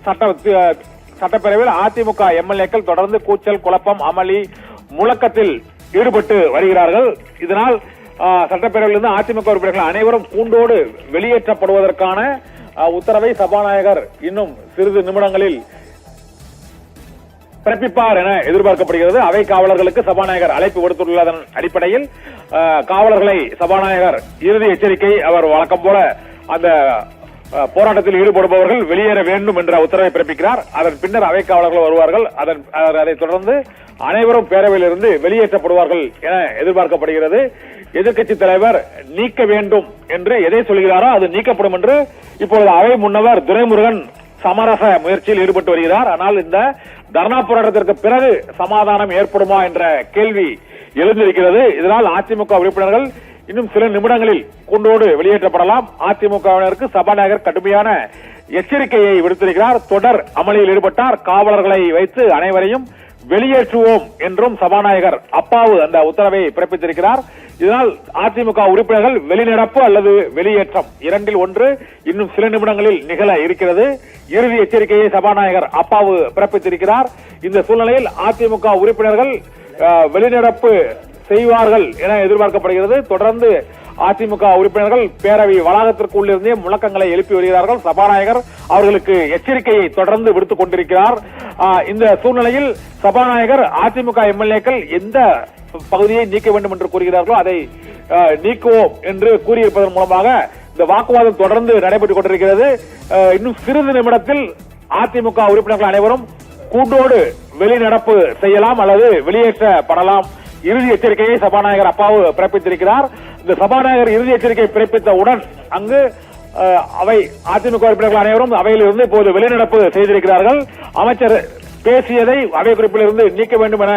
சட்டப்பேரவையில் அதிமுக எம்எல்ஏக்கள் தொடர்ந்து கூச்சல், குழப்பம், அமளி, முழக்கத்தில் ஈடுபட்டு வருகிறார்கள். இதனால் சட்டப்பேரவையிலிருந்து அதிமுக உறுப்பினர்கள் அனைவரும் கூண்டோடு வெளியேற்றப்படுவதற்கான உத்தரவை சபாநாயகர் இன்னும் சிறிது நிமிடங்களில் பிறப்பிப்பார் என எதிர்பார்க்கப்படுகிறது. அவை காவலர்களுக்கு சபாநாயகர் அழைப்பு விடுத்துள்ளதன் அடிப்படையில் காவலர்களை சபாநாயகர் இறுதி எச்சரிக்கை அவர் வழக்கம் போல அந்த போராட்டத்தில் ஈடுபடுபவர்கள் வெளியேற வேண்டும் என்ற உத்தரவை பிறப்பிக்கிறார். அதன் பின்னர் அவை காவலர்கள் வருவார்கள். அதைத் தொடர்ந்து அனைவரும் பேரவையிலிருந்து வெளியேற்றப்படுவார்கள் என எதிர்பார்க்கப்படுகிறது. எதிர்க்கட்சித் தலைவர் நீக்க வேண்டும் என்று எதை சொல்கிறாரோ அது நீக்கப்படும் என்று இப்பொழுது அவை முன்னவர் துரைமுருகன் சமரச முயற்சியில் ஈடுபட்டு வருகிறார். ஆனால் இந்த தர்ணா போராட்டத்திற்கு பிறகு சமாதானம் ஏற்படுமா என்ற கேள்வி எழுந்திருக்கிறது. இதனால் அதிமுக உறுப்பினர்கள் இன்னும் சில நிமிடங்களில் கூண்டோடு வெளியேற்றப்படலாம். அதிமுகவினருக்கு சபாநாயகர் கடுமையான எச்சரிக்கையை விடுத்திருக்கிறார். தொடர் அமளியில் ஈடுபட்டார், காவலர்களை வைத்து அனைவரையும் வெளியேற்றுவோம் என்றும் சபாநாயகர் அப்பாவு அந்த உத்தரவை பிறப்பித்திருக்கிறார். இதனால் அதிமுக உறுப்பினர்கள் வெளிநடப்பு அல்லது வெளியேற்றம் இரண்டில் ஒன்று இன்னும் சில நிமிடங்களில் நிகழ இருக்கிறது. இறுதி எச்சரிக்கையை சபாநாயகர் அப்பாவு பிறப்பித்திருக்கிறார். இந்த சூழ்நிலையில் அதிமுக உறுப்பினர்கள் வெளிநடப்பு செய்வார்கள் என எதிர்பார்க்கப்படுகிறது. தொடர்ந்து அதிமுக உறுப்பினர்கள் பேரவை வளாகத்திற்குள் இருந்தே முழக்கங்களை எழுப்பி வருகிறார்கள். சபாநாயகர் அவர்களுக்கு எச்சரிக்கையை தொடர்ந்து விடுத்துக் கொண்டிருக்கிறார். இந்த சூழ்நிலையில் சபாநாயகர் அதிமுக எம்எல்ஏக்கள் எந்த பகுதியை நீக்க வேண்டும் என்று கூறுகிறார்களோ அதை நீக்குவோம் என்று கூறியிருப்பதன் மூலமாக இந்த வாக்குவாதம் தொடர்ந்து நடைபெற்றுக் கொண்டிருக்கிறது. இன்னும் சிறிது நிமிடத்தில் அதிமுக உறுப்பினர்கள் அனைவரும் கூண்டோடு வெளிநடப்பு செய்யலாம் அல்லது வெளியேற்றப்படலாம். இறுதி எச்சரிக்கையை சபாநாயகர் அப்பாவு பிறப்பித்திருக்கிறார். இந்த சபாநாயகர் இறுதி எச்சரிக்கை பிறப்பித்தவுடன் அங்கு அவை அதிமுக உறுப்பினர்கள் அனைவரும் அவையில் இருந்து இப்போது வெளிநடப்பு செய்திருக்கிறார்கள். அமைச்சர் பேசியதை அவை குறிப்பிலிருந்து நீக்க வேண்டும் என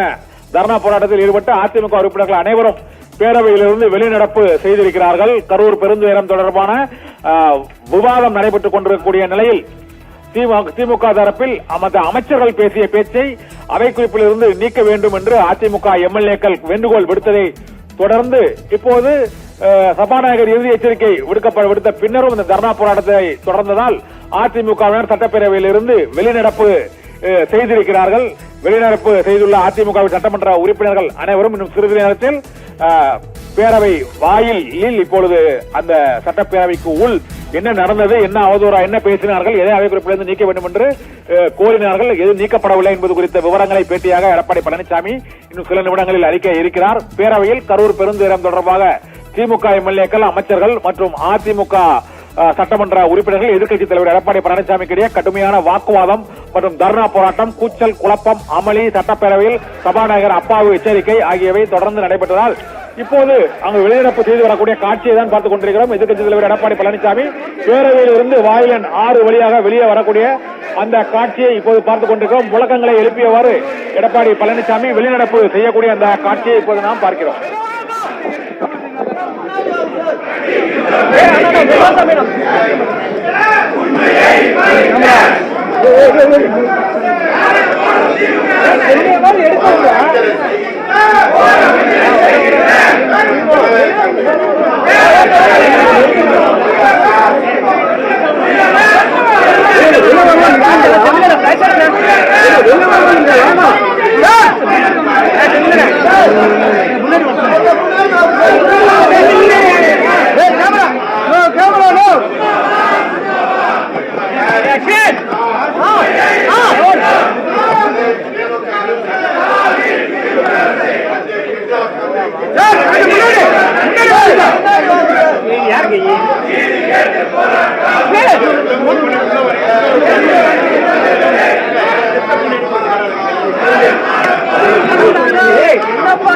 தர்ணா போராட்டத்தில் ஈடுபட்ட அதிமுக உறுப்பினர்கள் அனைவரும் பேரவையிலிருந்து வெளிநடப்பு செய்திருக்கிறார்கள். கரூர் பெருந்துயரம் தொடர்பான விவாதம் நடைபெற்றுக் கொண்டிருக்கக்கூடிய நிலையில் திமுக தரப்பில் அமைச்சர்கள் பேசிய பேச்சை அவை குறிப்பில் இருந்து நீக்க வேண்டும் என்று அதிமுக எம்எல்ஏக்கள் வேண்டுகோள் விடுத்ததை தொடர்ந்து இப்போது சபாநாயகர் இறுதி எச்சரிக்கை விடுத்த பின்னரும் இந்த தர்ணா போராட்டத்தை தொடர்ந்ததால் அதிமுகவினர் சட்டப்பேரவையில் இருந்து வெளிநடப்பு செய்திருக்கிறார்கள். வெளிநடப்பு செய்துள்ள அதிமுக சட்டமன்ற உறுப்பினர்கள் அனைவரும் இன்னும் சிறிது நேரத்தில் பேரவை வாயிலில் இப்பொழுது அந்த சட்டப்பேரவைக்கு உள் என்ன நடந்தது, என்ன அவதூறா, என்ன பேசினார்கள், எதை அவை குறிப்பிலிருந்து நீக்க வேண்டும் என்று கோரினார்கள், எது நீக்கப்படவில்லை என்பது குறித்த விவரங்களை பேட்டியாக எடப்பாடி பழனிசாமி இன்னும் சில நிமிடங்களில் அறிக்கை இருக்கிறார். பேரவையில் கரூர் பெருந்துயரம் தொடர்பாக திமுக எம்எல்ஏக்கள், அமைச்சர்கள் மற்றும் அதிமுக சட்டமன்ற உறுப்பினர்கள் எதிர்க்கட்சித் தலைவர் எடப்பாடி பழனிசாமிக்கு இடையே கடுமையான வாக்குவாதம் மற்றும் தர்ணா போராட்டம், கூச்சல், குழப்பம், அமளி, சட்டப்பேரவையில் சபாநாயகர் அப்பாவு எச்சரிக்கை ஆகியவை தொடர்ந்து நடைபெற்றதால் இப்போது அங்கு வெளிநடப்பு செய்து வரக்கூடிய காட்சியை தான் பார்த்துக் கொண்டிருக்கிறோம். எதிர்க்கட்சித் தலைவர் எடப்பாடி பழனிசாமி பேரவையில் இருந்து வாயில் எண் 6 வழியாக வெளியே வரக்கூடிய அந்த காட்சியை இப்போது பார்த்துக் கொண்டிருக்கிறோம். முழக்கங்களை எழுப்பியவாறு எடப்பாடி பழனிசாமி வெளிநடப்பு செய்யக்கூடிய அந்த காட்சியை இப்போது நாம் பார்க்கிறோம். என்னப்பா